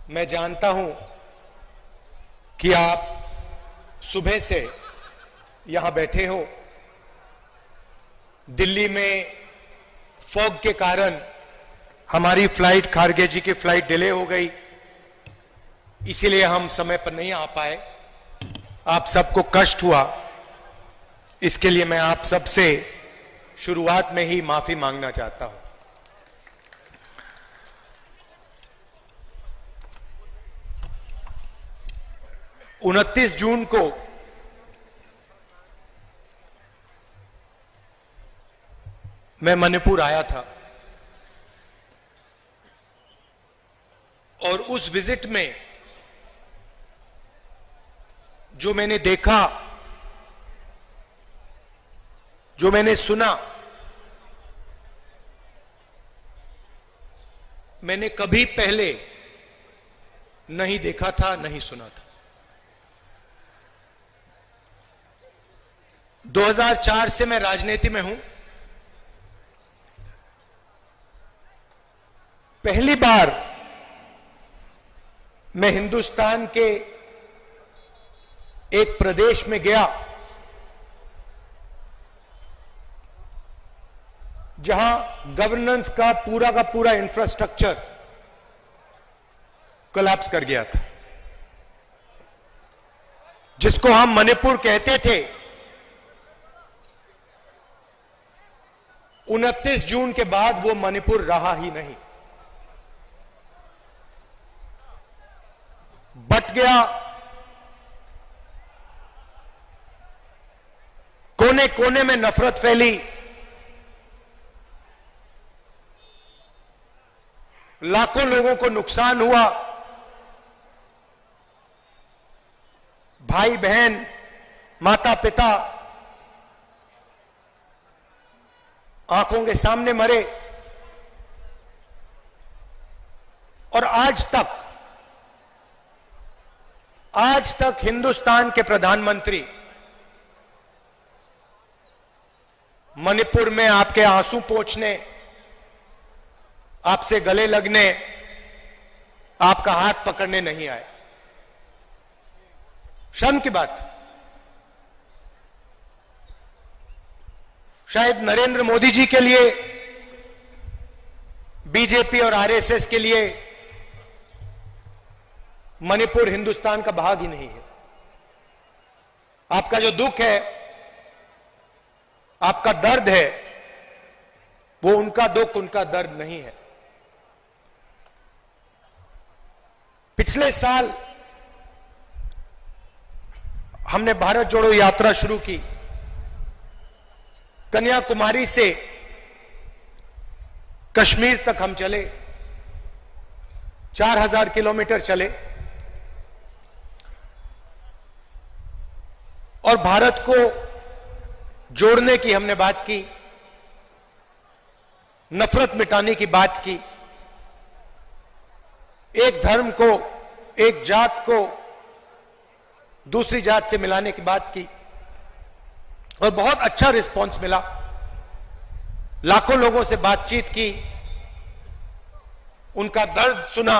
मैं जानता हूं कि आप सुबह से यहां बैठे हो। दिल्ली में फॉग के कारण हमारी फ्लाइट, खारगे जी की फ्लाइट डिले हो गई, इसीलिए हम समय पर नहीं आ पाए। आप सबको कष्ट हुआ, इसके लिए मैं आप सबसे शुरुआत में ही माफी मांगना चाहता हूं। उनतीस जून को मैं मणिपुर आया था और उस विजिट में जो मैंने देखा, जो मैंने सुना, मैंने कभी पहले नहीं देखा था, नहीं सुना था। 2004 से मैं राजनीति में हूं। पहली बार मैं हिंदुस्तान के एक प्रदेश में गया जहां गवर्नेंस का पूरा इंफ्रास्ट्रक्चर कोलैप्स कर गया था। जिसको हम मणिपुर कहते थे, 29 जून के बाद वो मणिपुर रहा ही नहीं, बट गया। कोने कोने में नफरत फैली, लाखों लोगों को नुकसान हुआ। भाई बहन, माता पिता आंखों के सामने मरे। और आज तक हिंदुस्तान के प्रधानमंत्री मणिपुर में आपके आंसू पोंछने, आपसे गले लगने, आपका हाथ पकड़ने नहीं आए। शर्म की बात। शायद नरेंद्र मोदी जी के लिए, बीजेपी और आरएसएस के लिए मणिपुर हिंदुस्तान का भाग ही नहीं है। आपका जो दुख है, आपका दर्द है, वो उनका दुख, उनका दर्द नहीं है। पिछले साल हमने भारत जोड़ो यात्रा शुरू की। कन्याकुमारी से कश्मीर तक हम चले, 4000 किलोमीटर चले और भारत को जोड़ने की हमने बात की, नफरत मिटाने की बात की, एक धर्म को, एक जात को दूसरी जात से मिलाने की बात की और बहुत अच्छा रिस्पांस मिला। लाखों लोगों से बातचीत की, उनका दर्द सुना।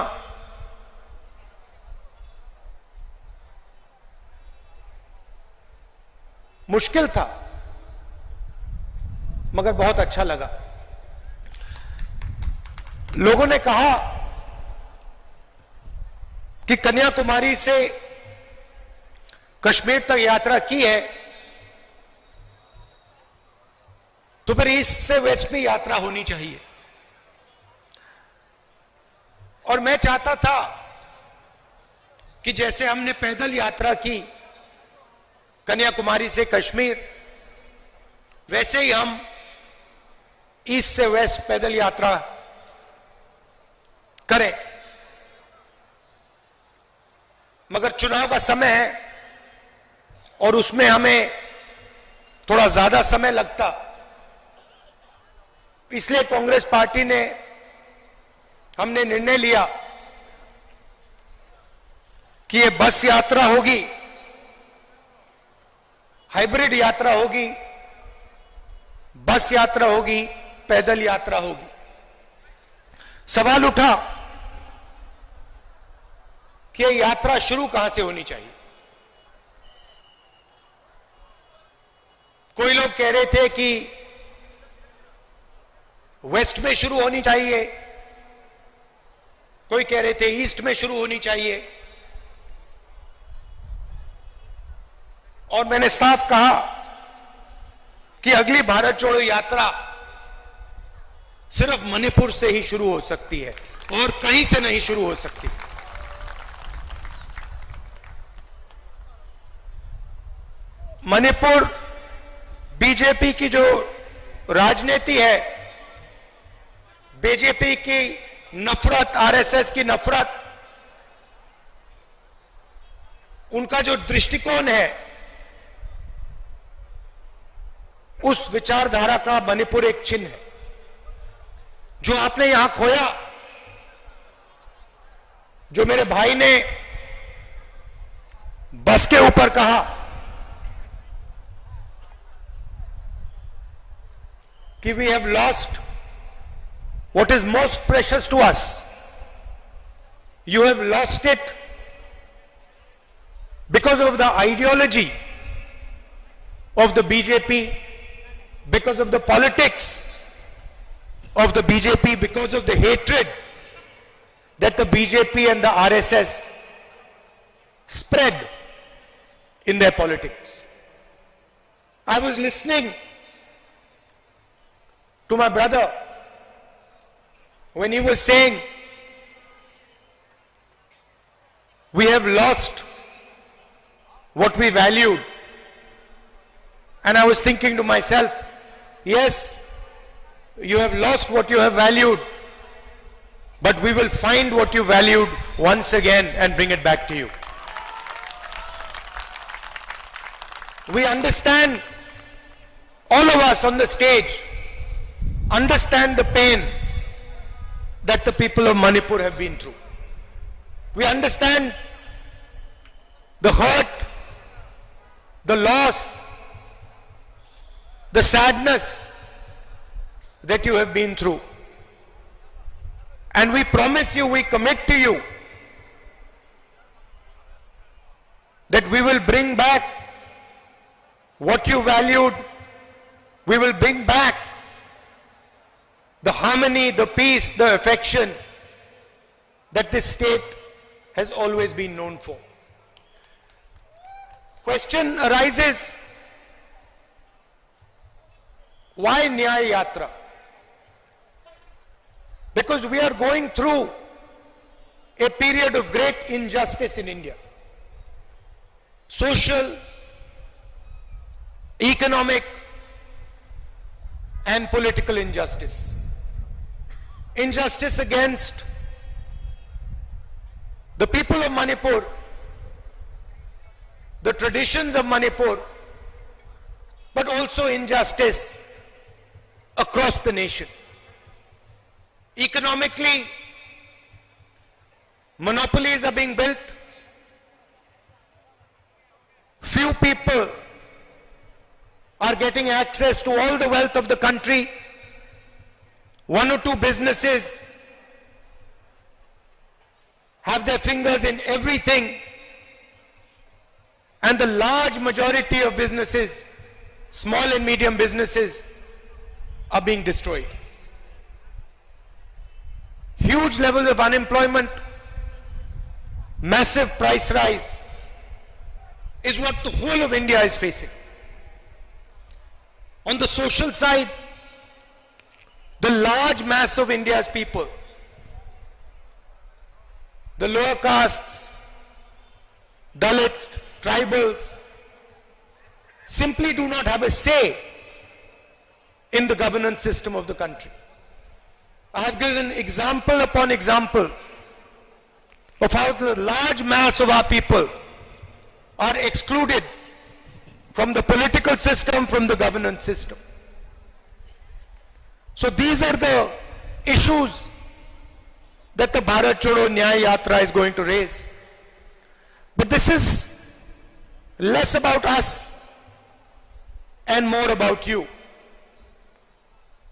मुश्किल था मगर बहुत अच्छा लगा। लोगों ने कहा कि कन्याकुमारी से कश्मीर तक यात्रा की है तो फिर ईस्ट से वेस्ट में यात्रा होनी चाहिए। और मैं चाहता था कि जैसे हमने पैदल यात्रा की कन्याकुमारी से कश्मीर, वैसे ही हम ईस्ट से वेस्ट पैदल यात्रा करें। मगर चुनाव का समय है और उसमें हमें थोड़ा ज्यादा समय लगता, इसलिए कांग्रेस पार्टी ने, हमने निर्णय लिया कि ये बस यात्रा होगी, हाइब्रिड यात्रा होगी, बस यात्रा होगी, पैदल यात्रा होगी। सवाल उठा कि ये यात्रा शुरू कहां से होनी चाहिए। कोई लोग कह रहे थे कि वेस्ट में शुरू होनी चाहिए, कोई कह रहे थे ईस्ट में शुरू होनी चाहिए, और मैंने साफ कहा कि अगली भारत जोड़ो यात्रा सिर्फ मणिपुर से ही शुरू हो सकती है और कहीं से नहीं शुरू हो सकती। मणिपुर बीजेपी की जो राजनीति है, बीजेपी की नफरत, आरएसएस की नफरत, उनका जो दृष्टिकोण है, उस विचारधारा का मणिपुर एक चिन्ह है। जो आपने यहां खोया, जो मेरे भाई ने बस के ऊपर कहा कि we have lost what is most precious to us. You have lost it because of the ideology of the BJP, because of the politics of the BJP, because of the hatred that the BJP and the RSS spread in their politics. I was listening to my brother when he was saying we have lost what we valued, and I was thinking to myself, yes, you have lost what you have valued, but we will find what you valued once again and bring it back to you. We understand, all of us on the stage understand the pain that the people of Manipur have been through. We understand the hurt, the loss, the sadness that you have been through. And we promise you, we commit to you that we will bring back what you valued. We will bring back the harmony, the peace, the affection that this state has always been known for. Question arises, why Nyaya Yatra? Because we are going through a period of great injustice in India. Social, economic, and political injustice. Injustice against the people of Manipur, the traditions of Manipur, but also injustice across the nation. Economically, monopolies are being built. Few people are getting access to all the wealth of the country. One or two businesses have their fingers in everything, and the large majority of businesses, small and medium businesses, are being destroyed. Huge levels of unemployment, massive price rise is what the whole of India is facing. On the social side, the large mass of India's people, the lower castes, Dalits, tribals, simply do not have a say in the governance system of the country. I have given example upon example of how the large mass of our people are excluded from the political system, from the governance system. So these are the issues that the Bharat Chodo Nyaya Yatra is going to raise. But this is less about us and more about you.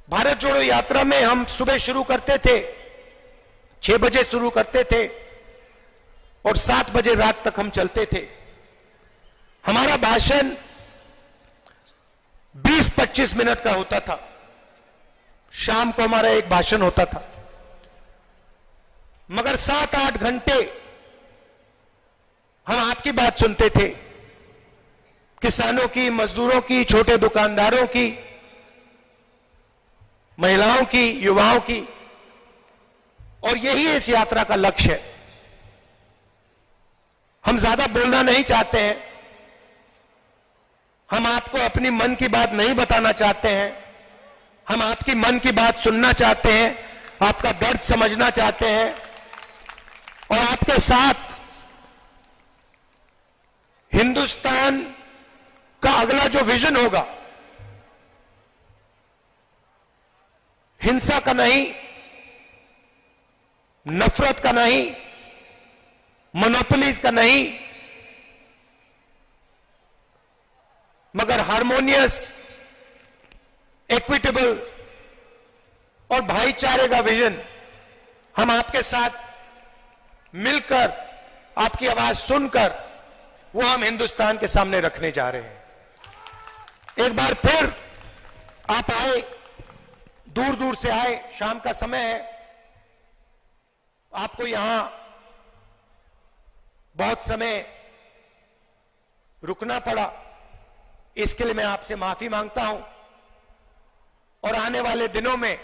Bharat जोड़ो यात्रा में हम सुबह शुरू करते थे, 6 बजे शुरू करते थे, और 7 बजे रात तक हम चलते थे। हमारा भाषण 20-25 मिनट का होता था। शाम को हमारा एक भाषण होता था, मगर 7-8 घंटे हम आपकी बात सुनते थे, किसानों की, मजदूरों की, छोटे दुकानदारों की, महिलाओं की, युवाओं की। और यही इस यात्रा का लक्ष्य है। हम ज्यादा बोलना नहीं चाहते हैं, हम आपको अपनी मन की बात नहीं बताना चाहते हैं, हम आपकी मन की बात सुनना चाहते हैं, आपका दर्द समझना चाहते हैं और आपके साथ हिंदुस्तान का अगला जो विजन होगा, हिंसा का नहीं, नफरत का नहीं, मोनोपोलीज का नहीं, मगर हार्मोनियस, इक्विटेबल और भाईचारे का विजन हम आपके साथ मिलकर, आपकी आवाज सुनकर, वो हम हिंदुस्तान के सामने रखने जा रहे हैं। एक बार फिर आप आए, दूर दूर से आए, शाम का समय है, आपको यहां बहुत समय रुकना पड़ा, इसके लिए मैं आपसे माफी मांगता हूं। और आने वाले दिनों में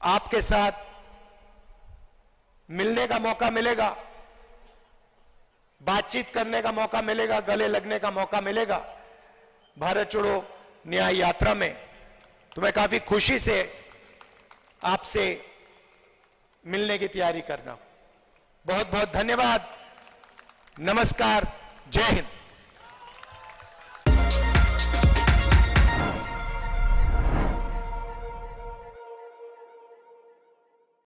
आपके साथ मिलने का मौका मिलेगा, बातचीत करने का मौका मिलेगा, गले लगने का मौका मिलेगा भारत छोड़ो न्याय यात्रा में। तो मैं काफी खुशी से आपसे मिलने की तैयारी करना। बहुत बहुत धन्यवाद। नमस्कार। जय हिंद।